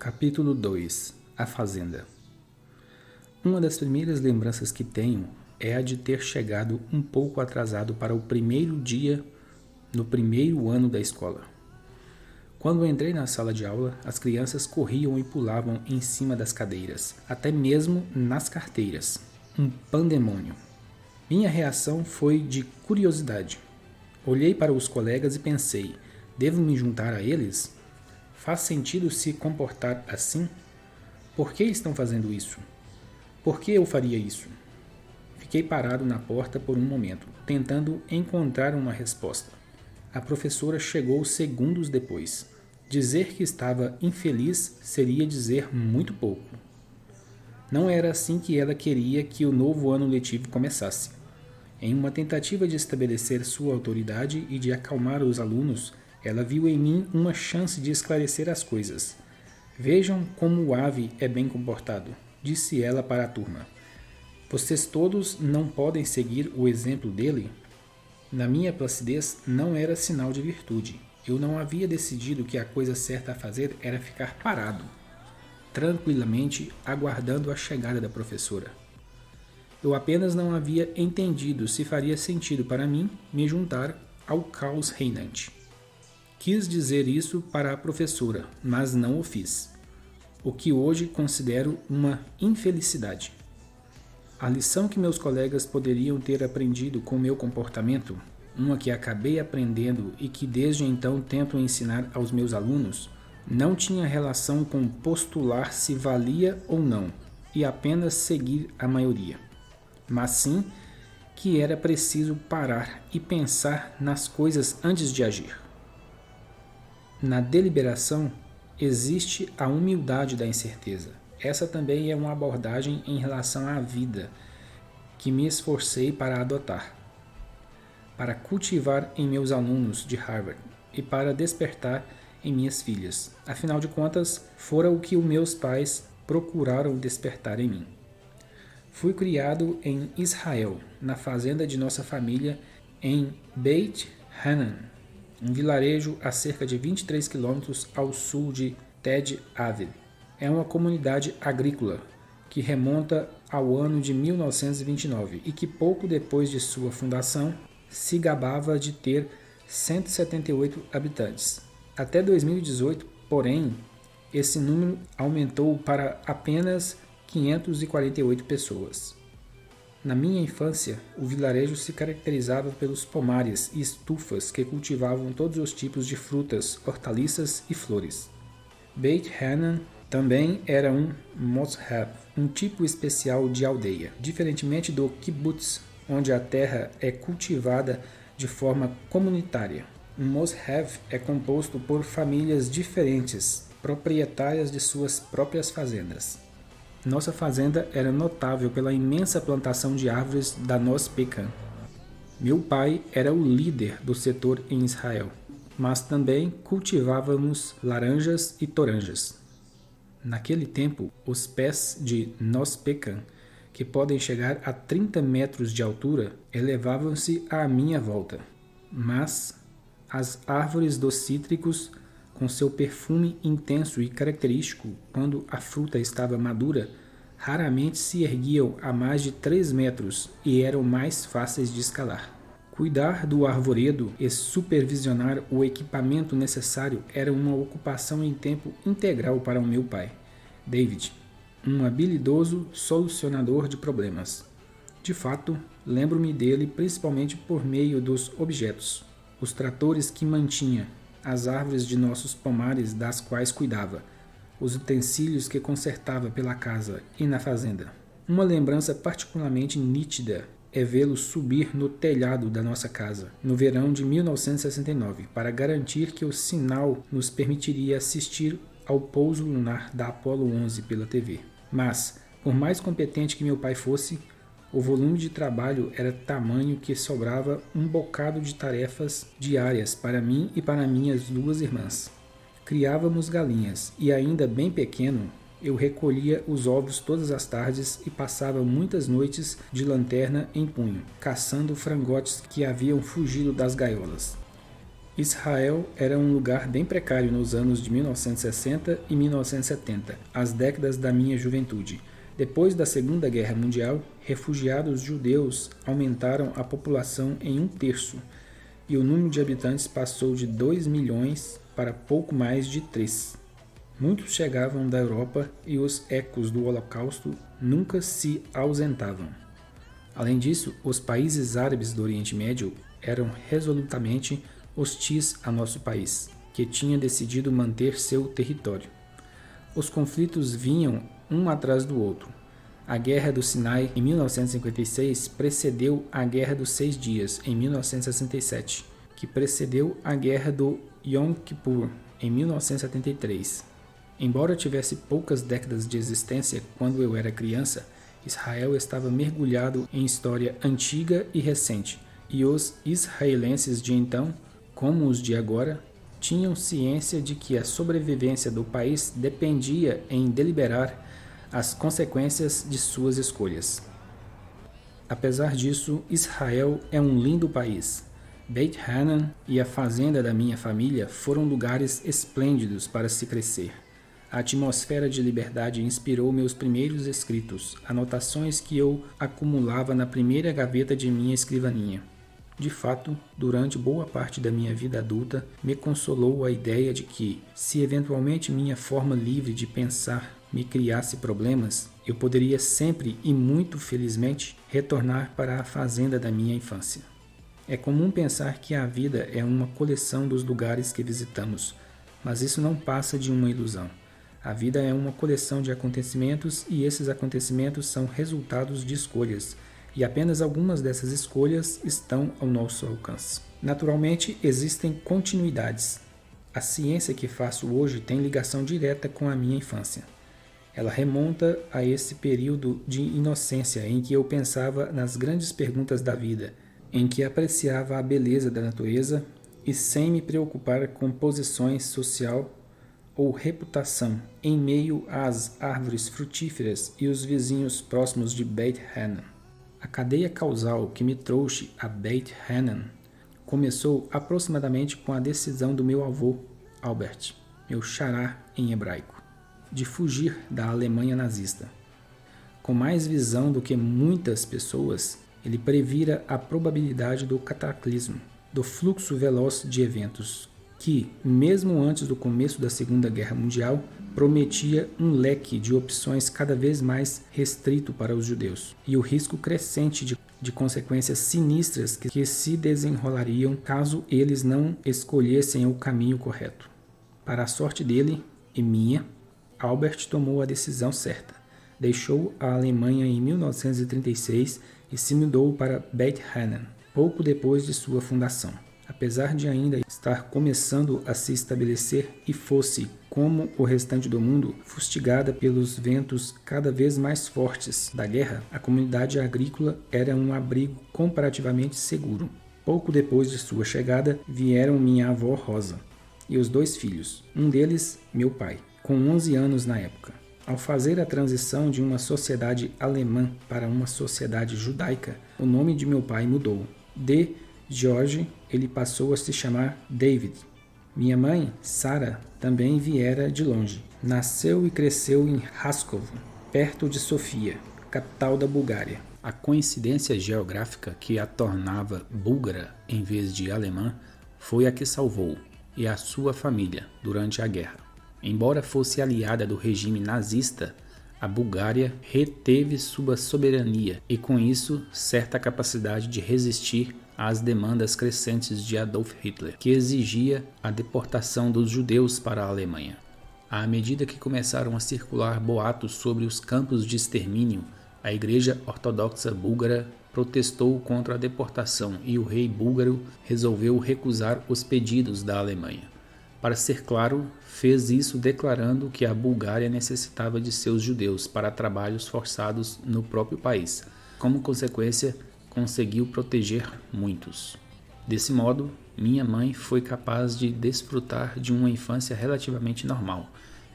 Capítulo 2 A Fazenda. Uma das primeiras lembranças que tenho é a de ter chegado um pouco atrasado para o primeiro dia no primeiro ano da escola. Quando entrei na sala de aula, as crianças corriam e pulavam em cima das cadeiras, até mesmo nas carteiras. Um pandemônio. Minha reação foi de curiosidade. Olhei para os colegas e pensei, devo me juntar a eles? Faz sentido se comportar assim? Por que estão fazendo isso? Por que eu faria isso? Fiquei parado na porta por um momento, tentando encontrar uma resposta. A professora chegou segundos depois. Dizer que estava infeliz seria dizer muito pouco. Não era assim que ela queria que o novo ano letivo começasse. Em uma tentativa de estabelecer sua autoridade e de acalmar os alunos, ela viu em mim uma chance de esclarecer as coisas. Vejam como o Ave é bem comportado, disse ela para a turma. Vocês todos não podem seguir o exemplo dele? Na minha placidez não era sinal de virtude. Eu não havia decidido que a coisa certa a fazer era ficar parado, tranquilamente aguardando a chegada da professora. Eu apenas não havia entendido se faria sentido para mim me juntar ao caos reinante. Quis dizer isso para a professora, mas não o fiz, o que hoje considero uma infelicidade. A lição que meus colegas poderiam ter aprendido com meu comportamento, uma que acabei aprendendo e que desde então tento ensinar aos meus alunos, não tinha relação com postular se valia ou não e apenas seguir a maioria, mas sim que era preciso parar e pensar nas coisas antes de agir. Na deliberação, existe a humildade da incerteza. Essa também é uma abordagem em relação à vida que me esforcei para adotar, para cultivar em meus alunos de Harvard e para despertar em minhas filhas. Afinal de contas, fora o que os meus pais procuraram despertar em mim. Fui criado em Israel, na fazenda de nossa família em Beit Hanan, um vilarejo a cerca de 23 quilômetros ao sul de Tel Aviv. É uma comunidade agrícola que remonta ao ano de 1929 e que pouco depois de sua fundação se gabava de ter 178 habitantes. Até 2018, porém, esse número aumentou para apenas 548 pessoas. Na minha infância, o vilarejo se caracterizava pelos pomares e estufas que cultivavam todos os tipos de frutas, hortaliças e flores. Beit Hanan também era um moshav, um tipo especial de aldeia, diferentemente do kibbutz, onde a terra é cultivada de forma comunitária. Um moshav é composto por famílias diferentes, proprietárias de suas próprias fazendas. Nossa fazenda era notável pela imensa plantação de árvores da noz pecan. Meu pai era o líder do setor em Israel, mas também cultivávamos laranjas e toranjas. Naquele tempo, os pés de noz pecan, que podem chegar a 30 metros de altura, elevavam-se à minha volta. Mas as árvores dos cítricos, com seu perfume intenso e característico quando a fruta estava madura, raramente se erguiam a mais de 3 metros e eram mais fáceis de escalar. Cuidar do arvoredo e supervisionar o equipamento necessário era uma ocupação em tempo integral para o meu pai, David, um habilidoso solucionador de problemas. De fato, lembro-me dele principalmente por meio dos objetos, os tratores que mantinha, as árvores de nossos pomares das quais cuidava, os utensílios que consertava pela casa e na fazenda. Uma lembrança particularmente nítida é vê-lo subir no telhado da nossa casa, no verão de 1969, para garantir que o sinal nos permitiria assistir ao pouso lunar da Apollo 11 pela TV. Mas, por mais competente que meu pai fosse, o volume de trabalho era tamanho que sobrava um bocado de tarefas diárias para mim e para minhas duas irmãs. Criávamos galinhas e, ainda bem pequeno, eu recolhia os ovos todas as tardes e passava muitas noites de lanterna em punho, caçando frangotes que haviam fugido das gaiolas. Israel era um lugar bem precário nos anos de 1960 e 1970, as décadas da minha juventude. Depois da Segunda Guerra Mundial, refugiados judeus aumentaram a população em 1/3, e o número de habitantes passou de 2 milhões para pouco mais de 3. Muitos chegavam da Europa e os ecos do Holocausto nunca se ausentavam. Além disso, os países árabes do Oriente Médio eram resolutamente hostis a nosso país, que tinha decidido manter seu território. Os conflitos vinham um atrás do outro. A Guerra do Sinai, em 1956, precedeu a Guerra dos 6 Dias, em 1967, que precedeu a Guerra do Yom Kippur, em 1973. Embora tivesse poucas décadas de existência quando eu era criança, Israel estava mergulhado em história antiga e recente, e os israelenses de então, como os de agora, tinham ciência de que a sobrevivência do país dependia em deliberar as consequências de suas escolhas. Apesar disso, Israel é um lindo país. Beit Hanan e a fazenda da minha família foram lugares esplêndidos para se crescer. A atmosfera de liberdade inspirou meus primeiros escritos, anotações que eu acumulava na primeira gaveta de minha escrivaninha. De fato, durante boa parte da minha vida adulta, me consolou a ideia de que, se eventualmente minha forma livre de pensar me criasse problemas, eu poderia sempre e muito felizmente retornar para a fazenda da minha infância. É comum pensar que a vida é uma coleção dos lugares que visitamos, mas isso não passa de uma ilusão. A vida é uma coleção de acontecimentos e esses acontecimentos são resultados de escolhas, e apenas algumas dessas escolhas estão ao nosso alcance. Naturalmente, existem continuidades. A ciência que faço hoje tem ligação direta com a minha infância. Ela remonta a esse período de inocência em que eu pensava nas grandes perguntas da vida, em que apreciava a beleza da natureza e sem me preocupar com posições social ou reputação em meio às árvores frutíferas e os vizinhos próximos de Beit Hanan. A cadeia causal que me trouxe a Beit Hanan começou aproximadamente com a decisão do meu avô, Albert, meu xará em hebraico, de fugir da Alemanha nazista. Com mais visão do que muitas pessoas, ele previra a probabilidade do cataclismo, do fluxo veloz de eventos, que, mesmo antes do começo da Segunda Guerra Mundial, prometia um leque de opções cada vez mais restrito para os judeus, e o risco crescente de consequências sinistras que se desenrolariam caso eles não escolhessem o caminho correto. Para a sorte dele e minha, Albert tomou a decisão certa. Deixou a Alemanha em 1936 e se mudou para Beit Hanan, pouco depois de sua fundação. Apesar de ainda estar começando a se estabelecer e fosse, como o restante do mundo, fustigada pelos ventos cada vez mais fortes da guerra, a comunidade agrícola era um abrigo comparativamente seguro. Pouco depois de sua chegada, vieram minha avó Rosa e os 2 filhos, um deles meu pai, com 11 anos na época. Ao fazer a transição de uma sociedade alemã para uma sociedade judaica, o nome de meu pai mudou. De George, ele passou a se chamar David. Minha mãe, Sara, também viera de longe. Nasceu e cresceu em Raskov, perto de Sofia, capital da Bulgária. A coincidência geográfica que a tornava búlgara em vez de alemã foi a que salvou, e a sua família, durante a guerra. Embora fosse aliada do regime nazista, a Bulgária reteve sua soberania e, com isso, certa capacidade de resistir às demandas crescentes de Adolf Hitler, que exigia a deportação dos judeus para a Alemanha. À medida que começaram a circular boatos sobre os campos de extermínio, a Igreja Ortodoxa Búlgara protestou contra a deportação e o rei búlgaro resolveu recusar os pedidos da Alemanha. Para ser claro, fez isso declarando que a Bulgária necessitava de seus judeus para trabalhos forçados no próprio país. Como consequência, conseguiu proteger muitos. Desse modo, minha mãe foi capaz de desfrutar de uma infância relativamente normal.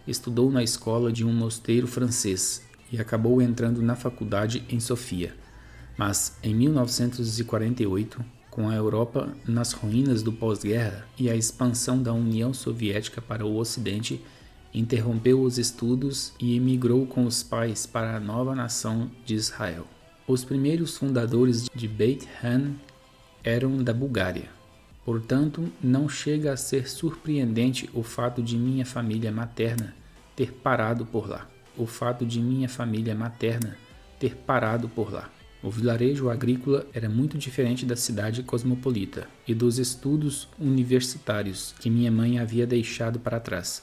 Estudou na escola de um mosteiro francês e acabou entrando na faculdade em Sofia. Mas em 1948, com a Europa nas ruínas do pós-guerra e a expansão da União Soviética para o Ocidente, interrompeu os estudos e emigrou com os pais para a nova nação de Israel. Os primeiros fundadores de Beit Hanan eram da Bulgária. Portanto, não chega a ser surpreendente o fato de minha família materna ter parado por lá. O vilarejo agrícola era muito diferente da cidade cosmopolita e dos estudos universitários que minha mãe havia deixado para trás.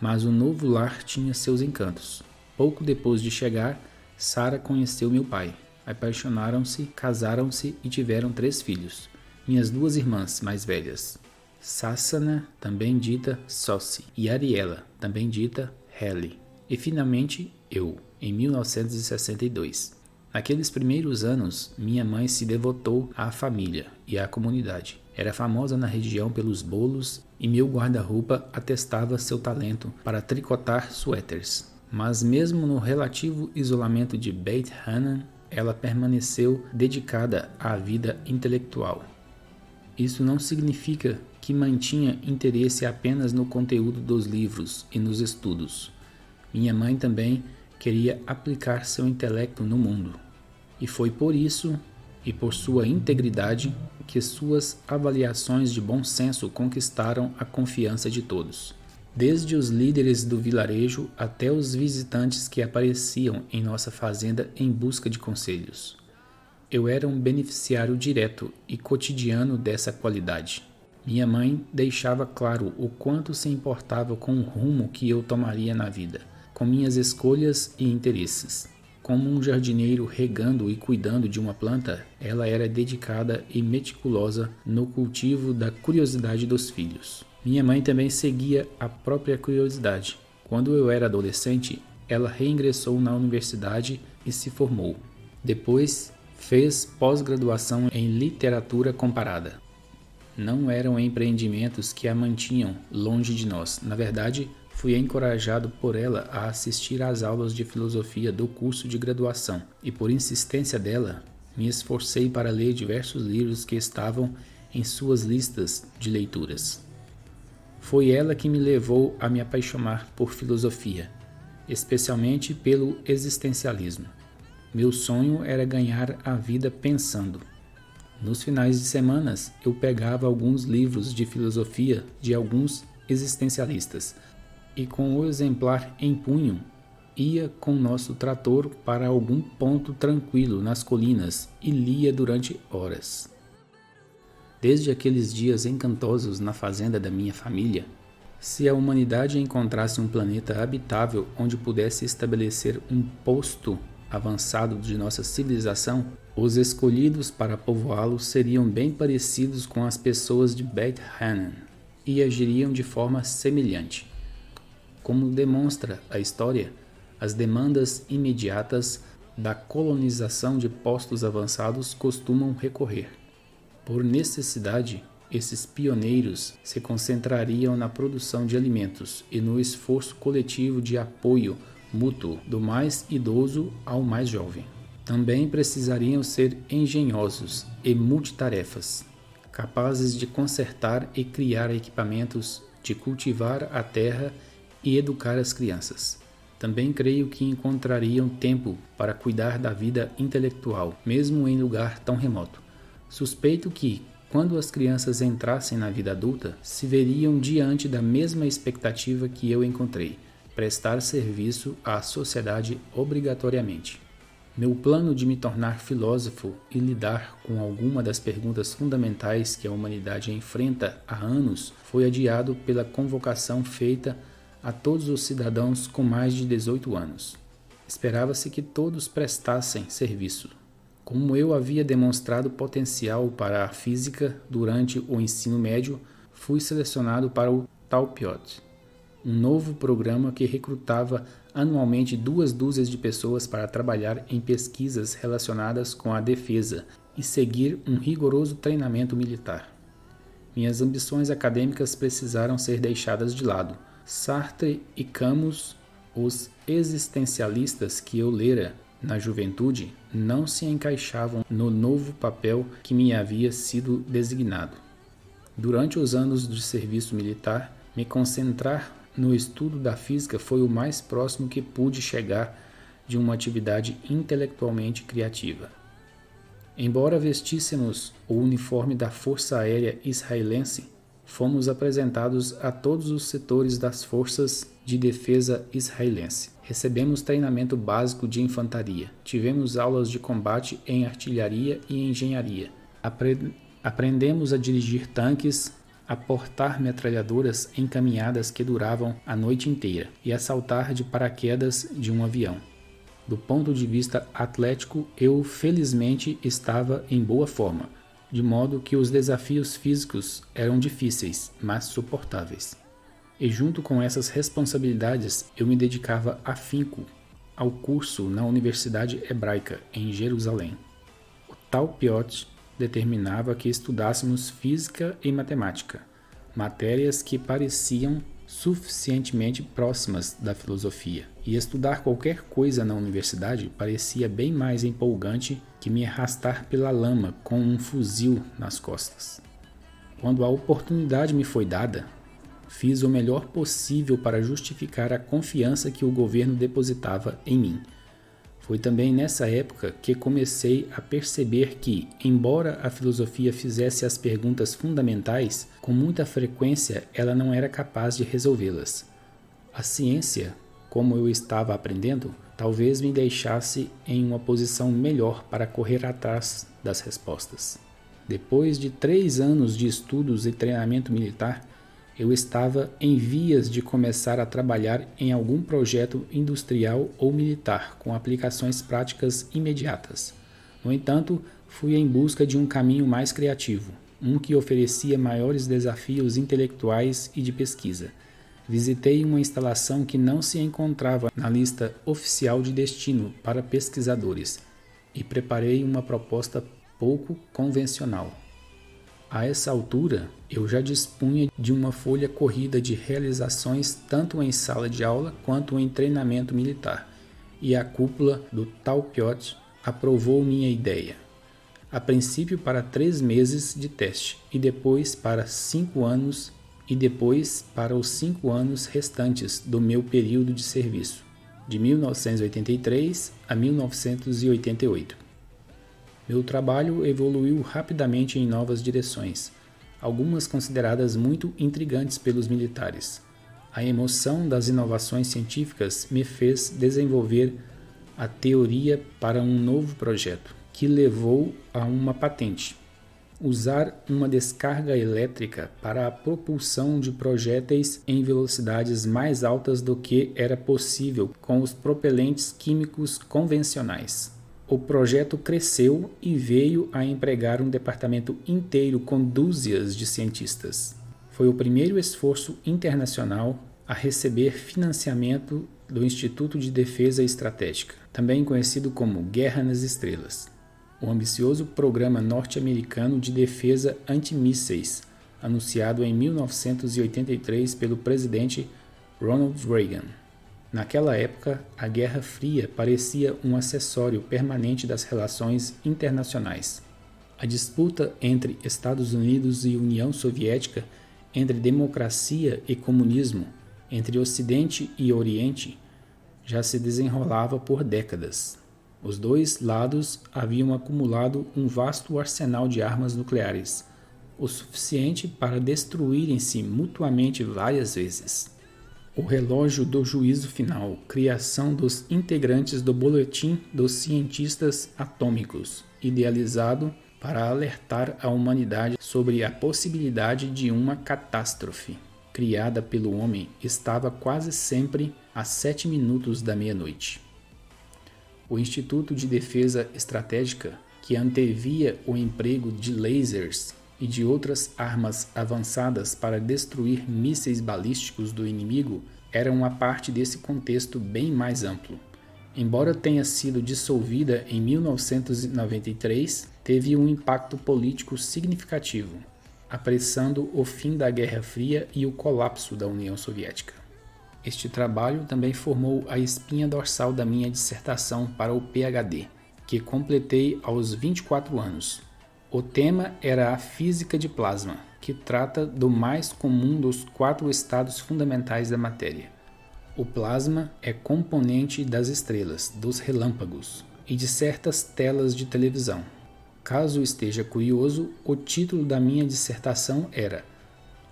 Mas o novo lar tinha seus encantos. Pouco depois de chegar, Sara conheceu meu pai. Apaixonaram-se, casaram-se e tiveram 3 filhos. Minhas 2 irmãs mais velhas, Sassana, também dita Sossi, e Ariela, também dita Heli. E finalmente eu, em 1962. Naqueles primeiros anos, minha mãe se devotou à família e à comunidade. Era famosa na região pelos bolos e meu guarda-roupa atestava seu talento para tricotar suéteres. Mas mesmo no relativo isolamento de Beit Hanan, ela permaneceu dedicada à vida intelectual. Isso não significa que mantinha interesse apenas no conteúdo dos livros e nos estudos. Minha mãe também queria aplicar seu intelecto no mundo. E foi por isso e por sua integridade que suas avaliações de bom senso conquistaram a confiança de todos. Desde os líderes do vilarejo até os visitantes que apareciam em nossa fazenda em busca de conselhos. Eu era um beneficiário direto e cotidiano dessa qualidade. Minha mãe deixava claro o quanto se importava com o rumo que eu tomaria na vida, com minhas escolhas e interesses. Como um jardineiro regando e cuidando de uma planta, ela era dedicada e meticulosa no cultivo da curiosidade dos filhos. Minha mãe também seguia a própria curiosidade. Quando eu era adolescente, ela reingressou na universidade e se formou. Depois, fez pós-graduação em literatura comparada. Não eram empreendimentos que a mantinham longe de nós. Na verdade, fui encorajado por ela a assistir às aulas de filosofia do curso de graduação e, por insistência dela, me esforcei para ler diversos livros que estavam em suas listas de leituras. Foi ela que me levou a me apaixonar por filosofia, especialmente pelo existencialismo. Meu sonho era ganhar a vida pensando. Nos finais de semanas, eu pegava alguns livros de filosofia de alguns existencialistas e, com o exemplar em punho, ia com nosso trator para algum ponto tranquilo nas colinas e lia durante horas. Desde aqueles dias encantosos na fazenda da minha família, se a humanidade encontrasse um planeta habitável onde pudesse estabelecer um posto avançado de nossa civilização, os escolhidos para povoá-lo seriam bem parecidos com as pessoas de Beit Hanan e agiriam de forma semelhante. Como demonstra a história, as demandas imediatas da colonização de postos avançados costumam recorrer. Por necessidade, esses pioneiros se concentrariam na produção de alimentos e no esforço coletivo de apoio mútuo do mais idoso ao mais jovem. Também precisariam ser engenhosos e multitarefas, capazes de consertar e criar equipamentos, de cultivar a terra e educar as crianças. Também creio que encontrariam tempo para cuidar da vida intelectual, mesmo em lugar tão remoto. Suspeito que, quando as crianças entrassem na vida adulta, se veriam diante da mesma expectativa que eu encontrei: prestar serviço à sociedade obrigatoriamente. Meu plano de me tornar filósofo e lidar com alguma das perguntas fundamentais que a humanidade enfrenta há anos foi adiado pela convocação feita a todos os cidadãos com mais de 18 anos. Esperava-se que todos prestassem serviço. Como eu havia demonstrado potencial para a física durante o ensino médio, fui selecionado para o Talpiot, um novo programa que recrutava anualmente 2 dúzias de pessoas para trabalhar em pesquisas relacionadas com a defesa e seguir um rigoroso treinamento militar. Minhas ambições acadêmicas precisaram ser deixadas de lado. Sartre e Camus, os existencialistas que eu lera, na juventude não se encaixavam no novo papel que me havia sido designado. Durante os anos de serviço militar, me concentrar no estudo da física foi o mais próximo que pude chegar de uma atividade intelectualmente criativa. Embora vestíssemos o uniforme da Força Aérea Israelense, fomos apresentados a todos os setores das forças de defesa israelense. Recebemos treinamento básico de infantaria. Tivemos aulas de combate em artilharia e engenharia. Aprendemos a dirigir tanques, a portar metralhadoras encaminhadas que duravam a noite inteira e a saltar de paraquedas de um avião. Do ponto de vista atlético, eu felizmente estava em boa forma, de modo que os desafios físicos eram difíceis, mas suportáveis. E junto com essas responsabilidades, eu me dedicava afinco ao curso na Universidade Hebraica, em Jerusalém. O Talpiot determinava que estudássemos física e matemática, matérias que pareciam suficientemente próximas da filosofia, e estudar qualquer coisa na universidade parecia bem mais empolgante que me arrastar pela lama com um fuzil nas costas. Quando a oportunidade me foi dada, fiz o melhor possível para justificar a confiança que o governo depositava em mim. Foi também nessa época que comecei a perceber que, embora a filosofia fizesse as perguntas fundamentais, com muita frequência ela não era capaz de resolvê-las. A ciência, como eu estava aprendendo, talvez me deixasse em uma posição melhor para correr atrás das respostas. Depois de 3 anos de estudos e treinamento militar, eu estava em vias de começar a trabalhar em algum projeto industrial ou militar com aplicações práticas imediatas. No entanto, fui em busca de um caminho mais criativo, um que oferecia maiores desafios intelectuais e de pesquisa. Visitei uma instalação que não se encontrava na lista oficial de destino para pesquisadores e preparei uma proposta pouco convencional. A essa altura, eu já dispunha de uma folha corrida de realizações tanto em sala de aula quanto em treinamento militar, e a cúpula do Talpiot aprovou minha ideia. A princípio para 3 meses de teste, e depois para 5 anos, e depois para os 5 anos restantes do meu período de serviço, de 1983 a 1988. Meu trabalho evoluiu rapidamente em novas direções, algumas consideradas muito intrigantes pelos militares. A emoção das inovações científicas me fez desenvolver a teoria para um novo projeto, que levou a uma patente. Usar uma descarga elétrica para a propulsão de projéteis em velocidades mais altas do que era possível com os propelentes químicos convencionais. O projeto cresceu e veio a empregar um departamento inteiro com dúzias de cientistas. Foi o primeiro esforço internacional a receber financiamento do Instituto de Defesa Estratégica, também conhecido como Guerra nas Estrelas, o ambicioso programa norte-americano de defesa antimísseis, anunciado em 1983 pelo presidente Ronald Reagan. Naquela época, a Guerra Fria parecia um acessório permanente das relações internacionais. A disputa entre Estados Unidos e União Soviética, entre democracia e comunismo, entre Ocidente e Oriente, já se desenrolava por décadas. Os dois lados haviam acumulado um vasto arsenal de armas nucleares, o suficiente para destruírem-se mutuamente várias vezes. O relógio do juízo final, criação dos integrantes do Boletim dos Cientistas Atômicos, idealizado para alertar a humanidade sobre a possibilidade de uma catástrofe criada pelo homem, estava quase sempre a 7 minutos da meia-noite. O Instituto de Defesa Estratégica, que antevia o emprego de lasers e de outras armas avançadas para destruir mísseis balísticos do inimigo, era uma parte desse contexto bem mais amplo. Embora tenha sido dissolvida em 1993, teve um impacto político significativo, apressando o fim da Guerra Fria e o colapso da União Soviética. Este trabalho também formou a espinha dorsal da minha dissertação para o PhD, que completei aos 24 anos. O tema era a física de plasma, que trata do mais comum dos 4 estados fundamentais da matéria. O plasma é componente das estrelas, dos relâmpagos e de certas telas de televisão. Caso esteja curioso, o título da minha dissertação era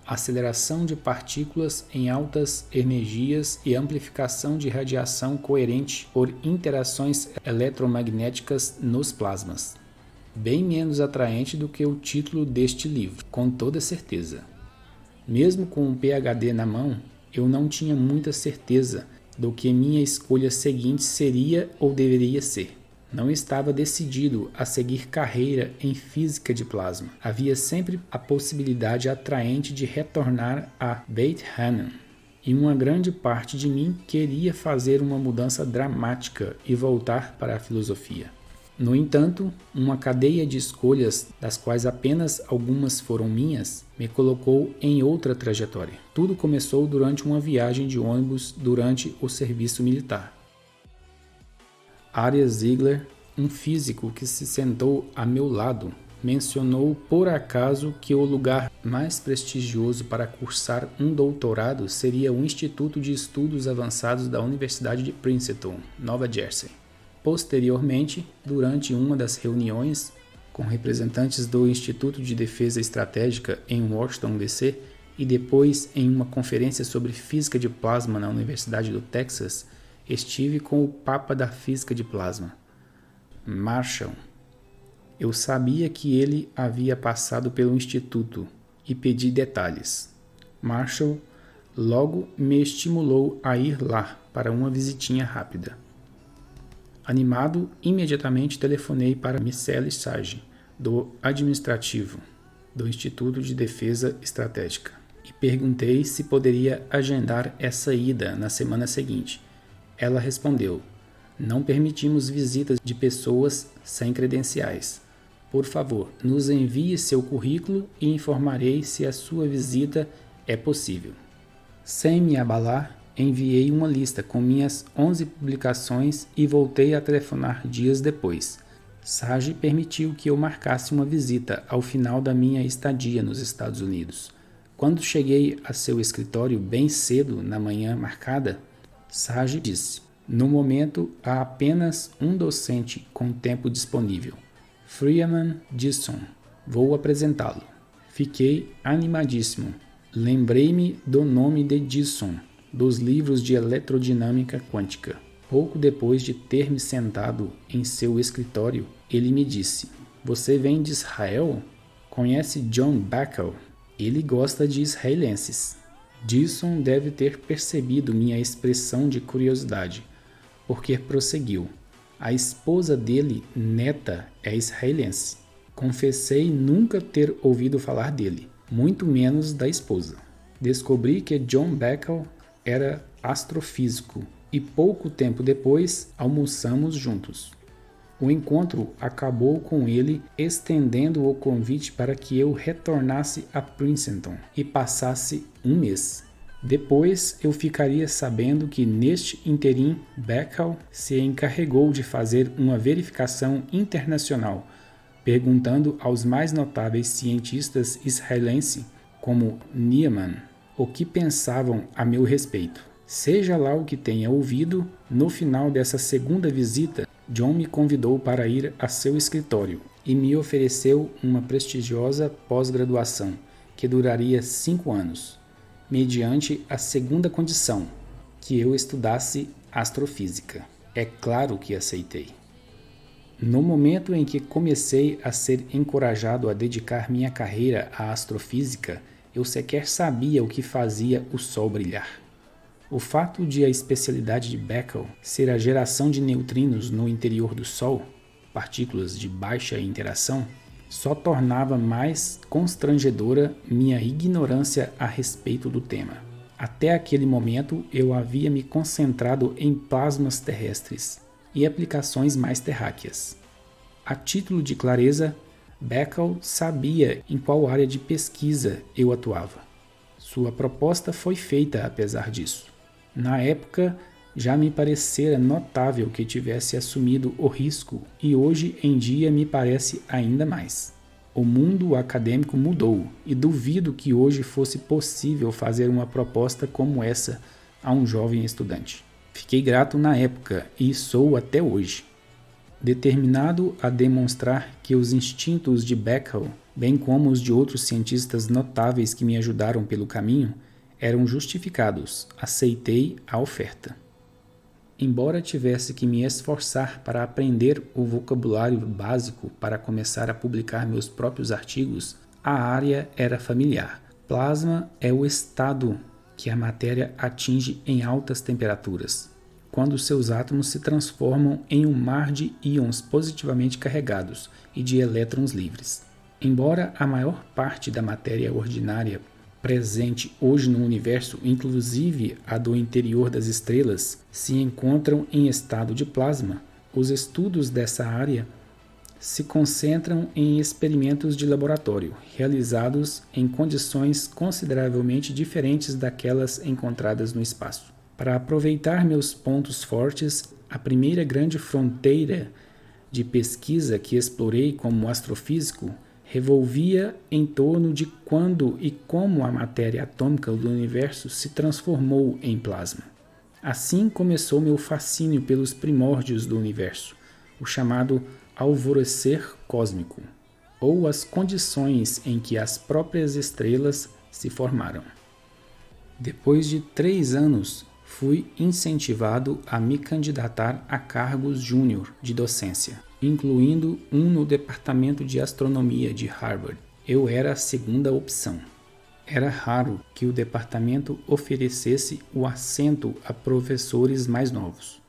Aceleração de partículas em altas energias e amplificação de radiação coerente por interações eletromagnéticas nos plasmas. Bem menos atraente do que o título deste livro, com toda certeza. Mesmo com um PhD na mão, eu não tinha muita certeza do que minha escolha seguinte seria ou deveria ser. Não estava decidido a seguir carreira em física de plasma. Havia sempre a possibilidade atraente de retornar a Beit Hanan. E uma grande parte de mim queria fazer uma mudança dramática e voltar para a filosofia. No entanto, uma cadeia de escolhas, das quais apenas algumas foram minhas, me colocou em outra trajetória. Tudo começou durante uma viagem de ônibus durante o serviço militar. Aria Ziegler, um físico que se sentou a meu lado, mencionou por acaso que o lugar mais prestigioso para cursar um doutorado seria o Instituto de Estudos Avançados da Universidade de Princeton, Nova Jersey. Posteriormente, durante uma das reuniões com representantes do Instituto de Defesa Estratégica em Washington, D.C., e depois em uma conferência sobre física de plasma na Universidade do Texas, estive com o Papa da Física de Plasma, Marshall. Eu sabia que ele havia passado pelo Instituto e pedi detalhes. Marshall logo me estimulou a ir lá para uma visitinha rápida. Animado, imediatamente telefonei para Michelle Sage, do administrativo do Instituto de Defesa Estratégica, e perguntei se poderia agendar essa ida na semana seguinte. Ela respondeu: "Não permitimos visitas de pessoas sem credenciais. Por favor, nos envie seu currículo e informarei se a sua visita é possível." Sem me abalar, enviei uma lista com minhas 11 publicações e voltei a telefonar dias depois. Sage permitiu que eu marcasse uma visita ao final da minha estadia nos Estados Unidos. Quando cheguei a seu escritório bem cedo na manhã marcada, Sage disse: "No momento, há apenas um docente com tempo disponível. Freeman Dyson. Vou apresentá-lo." Fiquei animadíssimo. Lembrei-me do nome de Dyson, dos livros de eletrodinâmica quântica. Pouco depois de ter me sentado em seu escritório, ele me disse: "Você vem de Israel? Conhece John Bacall? Ele gosta de israelenses." Dyson deve ter percebido minha expressão de curiosidade, porque prosseguiu: "A esposa dele, Neta, é israelense." Confessei nunca ter ouvido falar dele, muito menos da esposa. Descobri que John Bacall era astrofísico e pouco tempo depois almoçamos juntos. O encontro acabou com ele estendendo o convite para que eu retornasse a Princeton e passasse um mês. Depois eu ficaria sabendo que neste interim Bacall se encarregou de fazer uma verificação internacional, perguntando aos mais notáveis cientistas israelenses, como Nieman, o que pensavam a meu respeito. Seja lá o que tenha ouvido, no final dessa segunda visita, John me convidou para ir a seu escritório e me ofereceu uma prestigiosa pós-graduação, que duraria 5 anos, mediante a segunda condição, que eu estudasse astrofísica. É claro que aceitei. No momento em que comecei a ser encorajado a dedicar minha carreira à astrofísica, eu sequer sabia o que fazia o Sol brilhar. O fato de a especialidade de Bacall ser a geração de neutrinos no interior do Sol, partículas de baixa interação, só tornava mais constrangedora minha ignorância a respeito do tema. Até aquele momento eu havia me concentrado em plasmas terrestres e aplicações mais terráqueas. A título de clareza, Bacall sabia em qual área de pesquisa eu atuava. Sua proposta foi feita apesar disso. Na época, já me parecera notável que tivesse assumido o risco e hoje em dia me parece ainda mais. O mundo acadêmico mudou e duvido que hoje fosse possível fazer uma proposta como essa a um jovem estudante. Fiquei grato na época e sou até hoje. Determinado a demonstrar que os instintos de Beckel, bem como os de outros cientistas notáveis que me ajudaram pelo caminho, eram justificados, aceitei a oferta. Embora tivesse que me esforçar para aprender o vocabulário básico para começar a publicar meus próprios artigos, a área era familiar. Plasma é o estado que a matéria atinge em altas temperaturas, quando seus átomos se transformam em um mar de íons positivamente carregados e de elétrons livres. Embora a maior parte da matéria ordinária presente hoje no universo, inclusive a do interior das estrelas, se encontram em estado de plasma, os estudos dessa área se concentram em experimentos de laboratório, realizados em condições consideravelmente diferentes daquelas encontradas no espaço. Para aproveitar meus pontos fortes, a primeira grande fronteira de pesquisa que explorei como astrofísico revolvia em torno de quando e como a matéria atômica do universo se transformou em plasma. Assim começou meu fascínio pelos primórdios do universo, o chamado alvorecer cósmico, ou as condições em que as próprias estrelas se formaram. Depois de 3 anos, fui incentivado a me candidatar a cargos júnior de docência, incluindo um no Departamento de Astronomia de Harvard. Eu era a segunda opção. Era raro que o departamento oferecesse o assento a professores mais novos.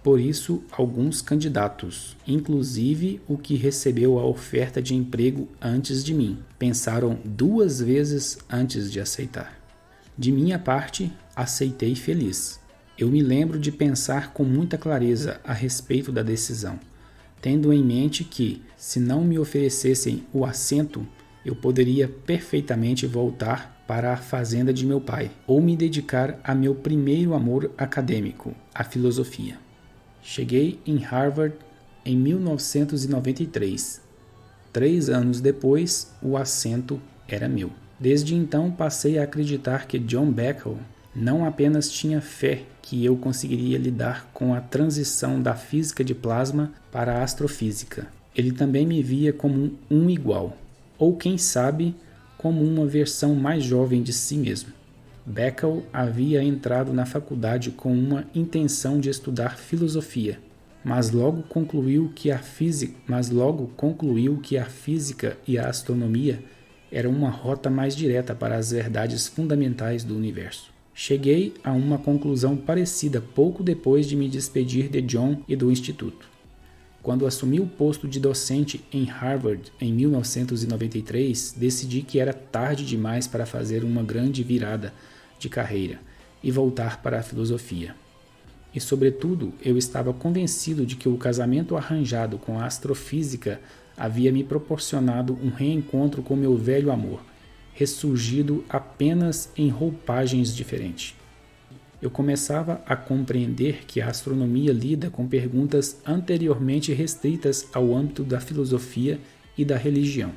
Por isso, alguns candidatos, inclusive o que recebeu a oferta de emprego antes de mim, pensaram 2 vezes antes de aceitar. De minha parte, aceitei feliz. Eu me lembro de pensar com muita clareza a respeito da decisão, tendo em mente que, se não me oferecessem o assento, eu poderia perfeitamente voltar para a fazenda de meu pai, ou me dedicar a meu primeiro amor acadêmico, a filosofia. Cheguei em Harvard em 1993. 3 anos depois, o assento era meu. Desde então, passei a acreditar que John Beckel não apenas tinha fé que eu conseguiria lidar com a transição da física de plasma para a astrofísica. Ele também me via como um igual, ou quem sabe, como uma versão mais jovem de si mesmo. Beckel havia entrado na faculdade com uma intenção de estudar filosofia, mas logo concluiu que a física e a astronomia eram uma rota mais direta para as verdades fundamentais do universo. Cheguei a uma conclusão parecida pouco depois de me despedir de John e do Instituto. Quando assumi o posto de docente em Harvard em 1993, decidi que era tarde demais para fazer uma grande virada de carreira e voltar para a filosofia. E, sobretudo, eu estava convencido de que o casamento arranjado com a astrofísica havia me proporcionado um reencontro com meu velho amor, ressurgido apenas em roupagens diferentes. Eu começava a compreender que a astronomia lida com perguntas anteriormente restritas ao âmbito da filosofia e da religião.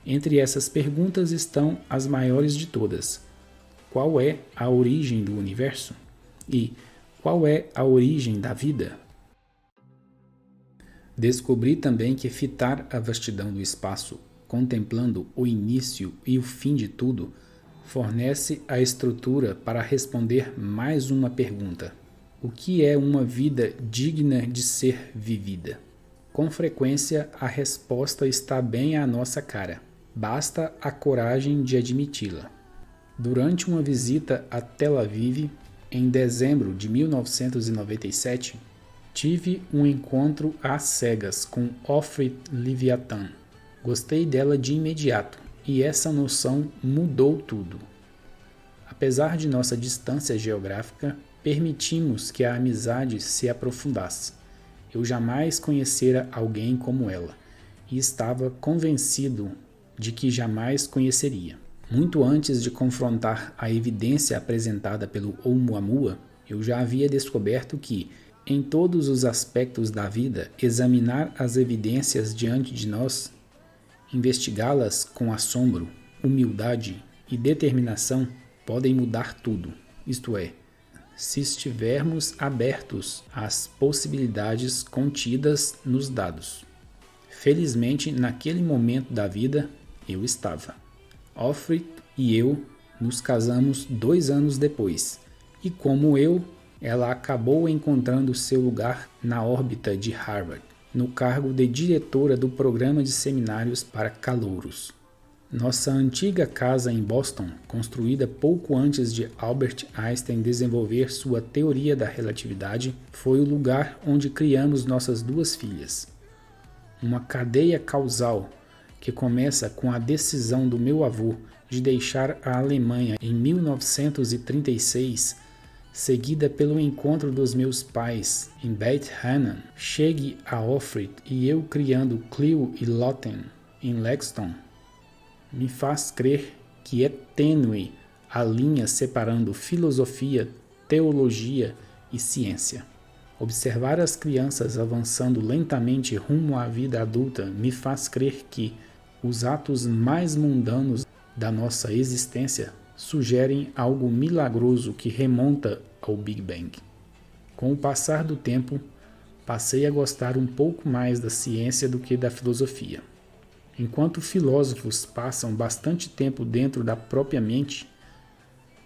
Entre essas perguntas estão as maiores de todas: qual é a origem do universo? E qual é a origem da vida? Descobri também que fitar a vastidão do espaço, contemplando o início e o fim de tudo, fornece a estrutura para responder mais uma pergunta: o que é uma vida digna de ser vivida? Com frequência, a resposta está bem à nossa cara. Basta a coragem de admiti-la. Durante uma visita a Tel Aviv, em dezembro de 1997, tive um encontro às cegas com Ofri Leviathan. Gostei dela de imediato, e essa noção mudou tudo. Apesar de nossa distância geográfica, permitimos que a amizade se aprofundasse. Eu jamais conhecera alguém como ela, e estava convencido de que jamais conheceria. Muito antes de confrontar a evidência apresentada pelo Oumuamua, Eu já havia descoberto que, em todos os aspectos da vida, examinar as evidências diante de nós, investigá-las com assombro, humildade e determinação podem mudar tudo. Isto é, se estivermos abertos às possibilidades contidas nos dados. Felizmente, naquele momento da vida, eu estava. Offred e eu nos casamos 2 anos depois, e como eu, ela acabou encontrando seu lugar na órbita de Harvard, no cargo de diretora do programa de seminários para calouros. Nossa antiga casa em Boston, construída pouco antes de Albert Einstein desenvolver sua teoria da relatividade, foi o lugar onde criamos nossas 2 filhas. Uma cadeia causal que começa com a decisão do meu avô de deixar a Alemanha em 1936, seguida pelo encontro dos meus pais em Beit Hanan, chegue a Offred e eu criando Cleo e Lotten em Lexington, me faz crer que é tênue a linha separando filosofia, teologia e ciência. Observar as crianças avançando lentamente rumo à vida adulta me faz crer que os atos mais mundanos da nossa existência sugerem algo milagroso que remonta ao Big Bang. Com o passar do tempo, passei a gostar um pouco mais da ciência do que da filosofia. Enquanto filósofos passam bastante tempo dentro da própria mente,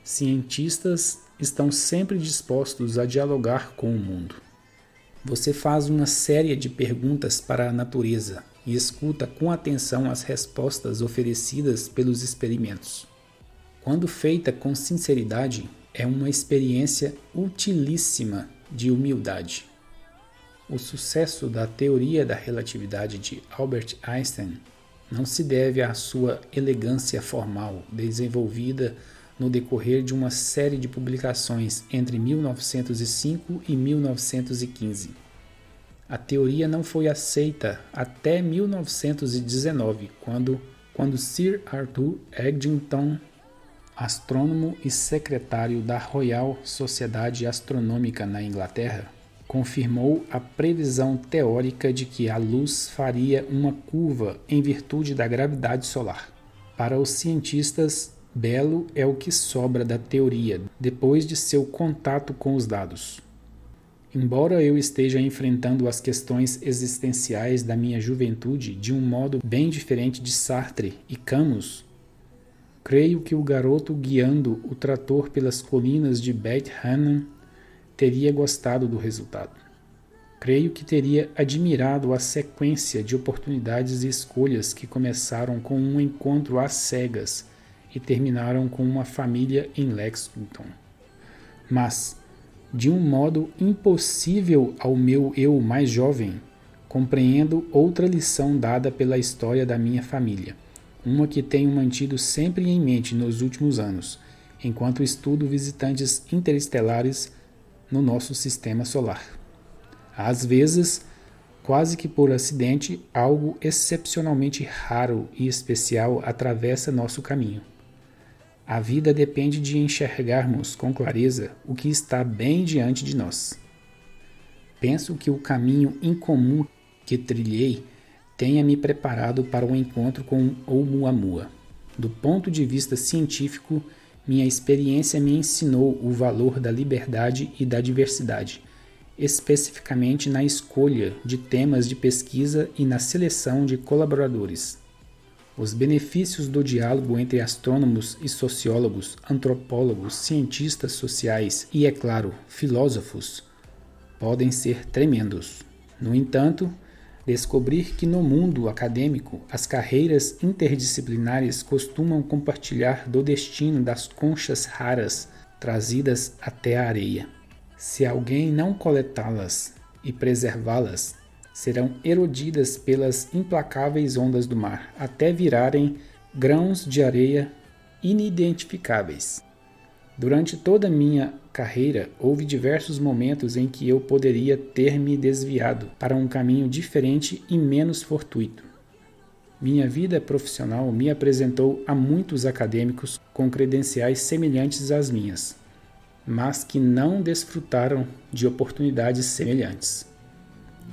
cientistas estão sempre dispostos a dialogar com o mundo. Você faz uma série de perguntas para a natureza e escuta com atenção as respostas oferecidas pelos experimentos. Quando feita com sinceridade, é uma experiência utilíssima de humildade. O sucesso da teoria da relatividade de Albert Einstein não se deve à sua elegância formal, desenvolvida no decorrer de uma série de publicações entre 1905 e 1915. A teoria não foi aceita até 1919, quando Sir Arthur Eddington, astrônomo e secretário da Royal Sociedade Astronômica na Inglaterra, confirmou a previsão teórica de que a luz faria uma curva em virtude da gravidade solar. Para os cientistas, belo é o que sobra da teoria depois de seu contato com os dados. Embora eu esteja enfrentando as questões existenciais da minha juventude de um modo bem diferente de Sartre e Camus, creio que o garoto guiando o trator pelas colinas de Beit Hanan teria gostado do resultado. Creio que teria admirado a sequência de oportunidades e escolhas que começaram com um encontro às cegas e terminaram com uma família em Lexington. Mas, de um modo impossível ao meu eu mais jovem, compreendo outra lição dada pela história da minha família, uma que tenho mantido sempre em mente nos últimos anos, enquanto estudo visitantes interestelares no nosso sistema solar. Às vezes, quase que por acidente, algo excepcionalmente raro e especial atravessa nosso caminho. A vida depende de enxergarmos com clareza o que está bem diante de nós. Penso que o caminho incomum que trilhei tenha me preparado para o encontro com Oumuamua. Do ponto de vista científico, minha experiência me ensinou o valor da liberdade e da diversidade, especificamente na escolha de temas de pesquisa e na seleção de colaboradores. Os benefícios do diálogo entre astrônomos e sociólogos, antropólogos, cientistas sociais e, é claro, filósofos, podem ser tremendos. No entanto, descobrir que no mundo acadêmico as carreiras interdisciplinares costumam compartilhar do destino das conchas raras trazidas até a areia. Se alguém não coletá-las e preservá-las, serão erodidas pelas implacáveis ondas do mar, até virarem grãos de areia inidentificáveis. Durante toda a minha carreira, houve diversos momentos em que eu poderia ter me desviado para um caminho diferente e menos fortuito. Minha vida profissional me apresentou a muitos acadêmicos com credenciais semelhantes às minhas. mas que não desfrutaram de oportunidades semelhantes.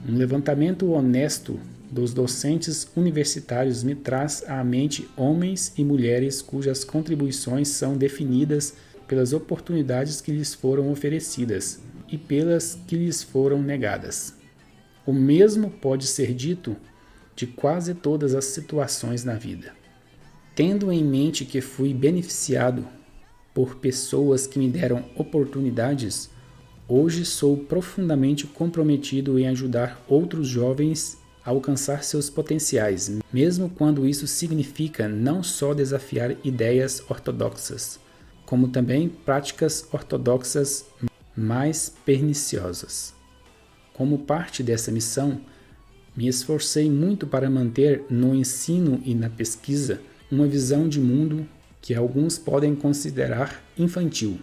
Um levantamento honesto dos docentes universitários me traz à mente homens e mulheres cujas contribuições são definidas pelas oportunidades que lhes foram oferecidas e pelas que lhes foram negadas. O mesmo pode ser dito de quase todas as situações na vida. Tendo em mente que fui beneficiado por pessoas que me deram oportunidades, hoje sou profundamente comprometido em ajudar outros jovens a alcançar seus potenciais, mesmo quando isso significa não só desafiar ideias ortodoxas, como também práticas ortodoxas mais perniciosas. Como parte dessa missão, me esforcei muito para manter no ensino e na pesquisa uma visão de mundo que alguns podem considerar infantil.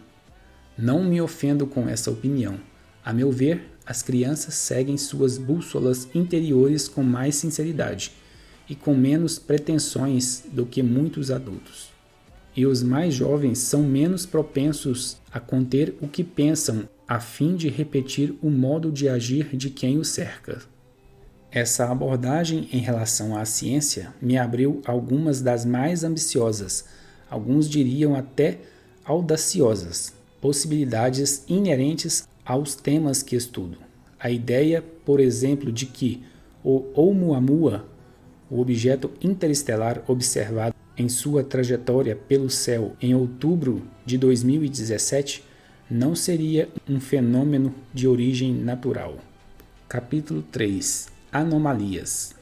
Não me ofendo com essa opinião. A meu ver, as crianças seguem suas bússolas interiores com mais sinceridade e com menos pretensões do que muitos adultos. E os mais jovens são menos propensos a conter o que pensam a fim de repetir o modo de agir de quem os cerca. Essa abordagem em relação à ciência me abriu algumas das mais ambiciosas, alguns diriam até audaciosas, possibilidades inerentes aos temas que estudo. A ideia, por exemplo, de que o Oumuamua, o objeto interestelar observado em sua trajetória pelo céu em outubro de 2017, não seria um fenômeno de origem natural. Capítulo 3. Anomalias.